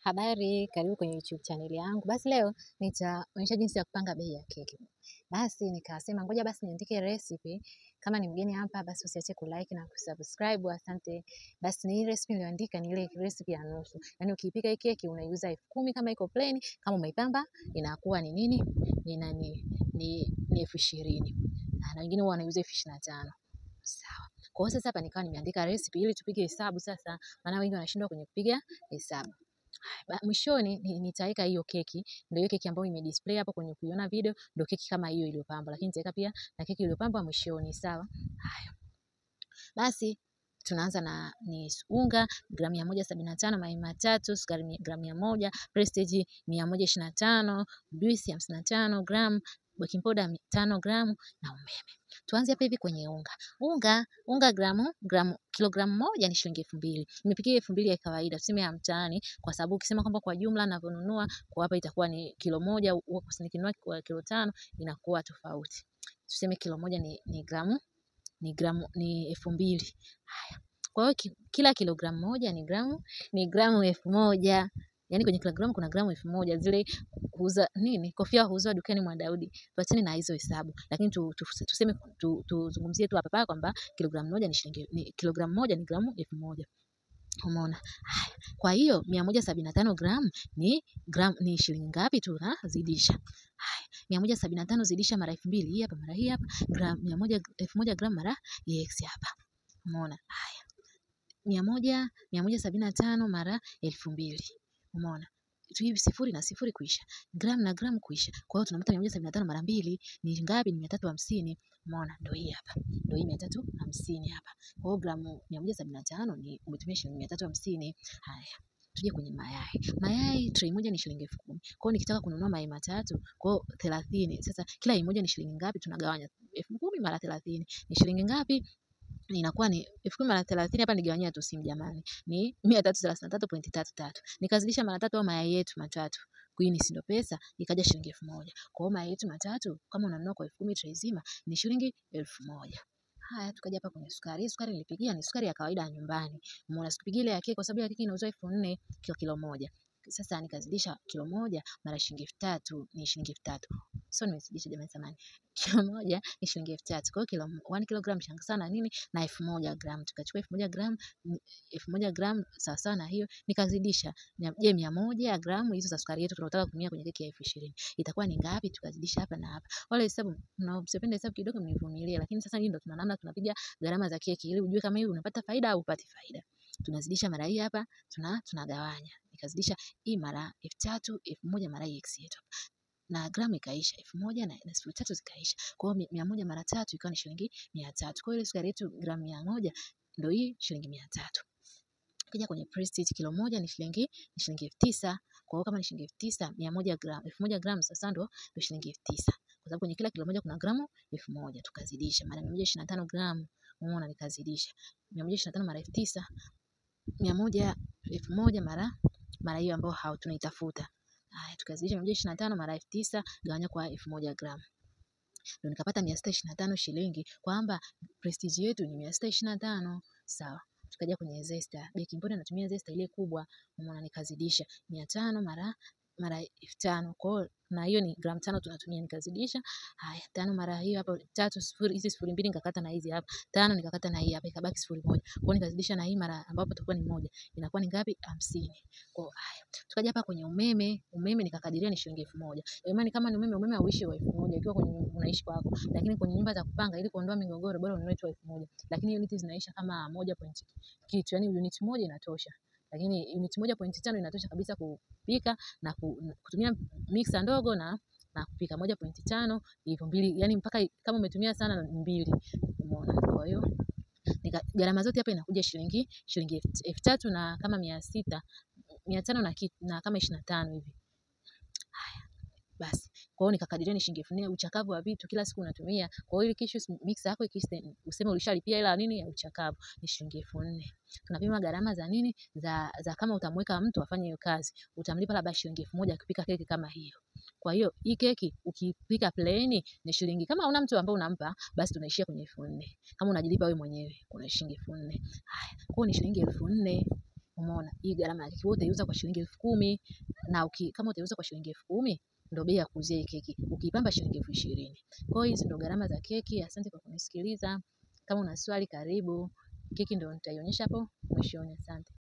Habari, karibu kwenye YouTube channel yangu. Basi leo nitaonyesha jinsi ya kupanga bei ya keki. Basi nikasema ngoja basi niandike recipe. Kama ni mgeni hapa basi usiache kulike na kusubscribe. Asante. Basi ni recipe niliyoandika ni ile recipe ya nusu. Yaani ukipika hii keki unaiuza 10,000 kama iko plain, kama umeipamba inakuwa ni nini? Ni 20,000. Na wengine huwa wanaiuza 25,000. Sawa. Kwa hiyo sasa hapa nikawa nimeandika recipe ili tupige hesabu sasa, maana wengi wanashindwa kwenye kupiga hesabu. Mwishoni nitaweka hiyo keki, ndio hiyo keki ambayo imedisplay hapo kwenye kuiona video, ndio keki kama hiyo iliyopambwa, lakini nitaweka pia na keki iliyopambwa mwishoni, sawa? Haya. Basi tunaanza na unga gramu 175, mayai 3, sukari gramu 100, Prestige 125, juisi 55 gramu, baking powder 5 gramu na umeme. Tuanze hapa hivi kwenye unga. Unga kilogramu moja ni shilingi 2,000. Nimepikia 2,000 ya kawaida, tuseme ya mtaani, kwa sababu ukisema kwamba kwa jumla ninavyonunua kwa hapa itakuwa ni kilo moja, huko nikinunua kwa kilo 5 inakuwa tofauti. Tuseme kilo moja ni 2,000. Haya. Kwa hiyo kila kilogramu moja ni gramu 1,000. Yaani kwenye kilogramu kuna gramu 1,000, zile huuza nini? Kofia huuzwa dukani mwa Daudi. Tuachane na hizo hesabu. Lakini tuseme tuzungumzie tu hapa kwamba kilogramu moja ni gramu 1,000. Umeona? Haya. Kwa hiyo 175 gramu ni shilingi ngapi? Tunazidisha. Haya. 175 zidisha mara 2,000 hii hapa mara hii hapa, gramu 1,000 gramu mara x hapa. Umeona? Haya. 175 mara 2,000. Umeona? Hivi sifuri na sifuri kuisha. Gramu na gramu kuisha. Kwa hiyo tunapata 175 mara 2 ni ngapi? Ni 350. Umeona? Ndio hii hapa. Ndio hii 350 hapa. Kwa hiyo gramu 175 ni umetumia shilingi 350. Haya. Tuje kwenye mayai. Mayai tray moja ni shilingi 10,000. Kwa hiyo nikitaka kununua mayai 3, kwa hiyo 30. Sasa kila yai moja ni shilingi ngapi? Tunagawanya 10,000 mara 30. Ni shilingi ngapi? Inakuwa ni 10,000 mara 30, hapa nigawanyia tu simu jamani. Ni 333.33. Nikazidisha mara 3 au mayai yetu matatu. Queen si ndo pesa ikaja shilingi 1,000. Kwa hiyo mayai yetu matatu kama unanunua kwa 10,000 tray zima ni shilingi 1,000. Haya, tukaja hapa kwenye sukari. Sukari nilipigia ni sukari ya kawaida ya nyumbani. Umeona, sikupigia ile ya keki kwa sababu ya keki inauzwa 4,000 kilo moja. Sasa nikazidisha kilo moja mara shilingi 3,000 ni shilingi 3,000. So nimezidisha jamani samani. Kilo moja ni shilingi 3,000. Kwa hiyo 1 kilogram shanga sana nini na 1,000 gramu. Tukachukua 1,000 gramu sawa na hiyo nikazidisha. Je, 100 gramu hizo za sukari yetu tunataka kutumia kwenye keki ya 20,000. Itakuwa ni ngapi? Tukazidisha hapa na hapa. Wale hesabu mnaopenda hesabu kidogo mnivumilie, lakini sasa hii ndio tunaanza tunapiga gharama za keki ili ujue kama hivi unapata faida au upati faida. Tunazidisha mara hii hapa, tunagawanya. Nikazidisha hii mara 3,000, 1,000 mara hii x yetu. Na gramu ikaisha 1,000 na 3 zikaisha. Kwa hiyo 100 mara 3 ikawa ni shilingi 300. Kwa hiyo ile sukari yetu gramu 100 ndio hii shilingi 300. Ukija kwenye Prestige kilo moja ni shilingi 9,000. Kwa hiyo kama ni shilingi 9,000, 1,000 gramu sasa ndio shilingi 9,000. Kwa sababu kwenye kila kilo moja kuna gramu 1,000. Tukazidisha mara 125 gramu. Umeona, nikazidisha 125 mara 9,000, 1,000 mara hiyo ambayo tunaitafuta. Haya, tukazidisha 125 mara 9,000 gawanya kwa 1,000 gramu. Ndio nikapata 625 shilingi, kwamba Prestige yetu ni 625. Sawa. Tukaja kwenye zesta. Baking powder natumia zesta ile kubwa. Umeona, nikazidisha 500 mara 5,000. Kwa hiyo na hiyo ni gramu 5 tunatumia, nikazidisha. Haya, 5 mara hiyo hapa 3 sifuri, hizi 2 nikakata na hizi hapa. 5 nikakata na hii hapa ikabaki 1. Kwa hiyo nikazidisha na hii mara ambapo itakuwa ni 1. Inakuwa ni ngapi? 50. Kwa hiyo haya. Tukaja hapa kwenye umeme. Umeme nikakadiria ni shilingi 1,000. Jamani, kama ni umeme hauishi wa 1,000 ikiwa kwenye unaishi kwako. Lakini kwenye nyumba za kupanga ili kuondoa migogoro bora ununue tu 1,000. Lakini unit zinaisha kama 1 point kitu. Yaani unit moja inatosha. Lakini unit 1.5 inatosha kabisa kupika na kutumia mixer ndogo na kupika 1.5 hivyo 2, yani mpaka kama umetumia sana 2. Umeona? Kwa hiyo gharama zote hapa inakuja shilingi 3,000 na kama 600, 500 na kama 25 hivi. Haya. Basi. Kwa hiyo nikakadiria ni shilingi 4,000. Uchakavu wa vitu kila siku unatumia. Kwa hiyo kesho mixer yako useme ulishalipia ila nini ya uchakavu ni shilingi 4,000. Tunapima gharama za nini za kama utamweka mtu afanye hiyo kazi, utamlipa labda shilingi 1,000 akipika keki kama hiyo. Kwa hiyo hii keki ukipika plain ni shilingi, kama una mtu ambaye unampa basi tunaishia kwenye 4,000. Kama unajilipa wewe mwenyewe kuna shilingi 4,000. Haya, kwa hiyo ni shilingi 4,000. Umeona? Hii gharama ya keki wewe utaiuza kwa shilingi 10,000 na kama utaiuza kwa shilingi 10,000 ndio bei ya kuuzia hii keki. Ukiipamba shilingi 20,000. Kwa hiyo hizi ndio gharama za keki. Asante kwa kunisikiliza. Kama una swali karibu. Keki ndio nitaionyesha hapo mwishoni. Asante.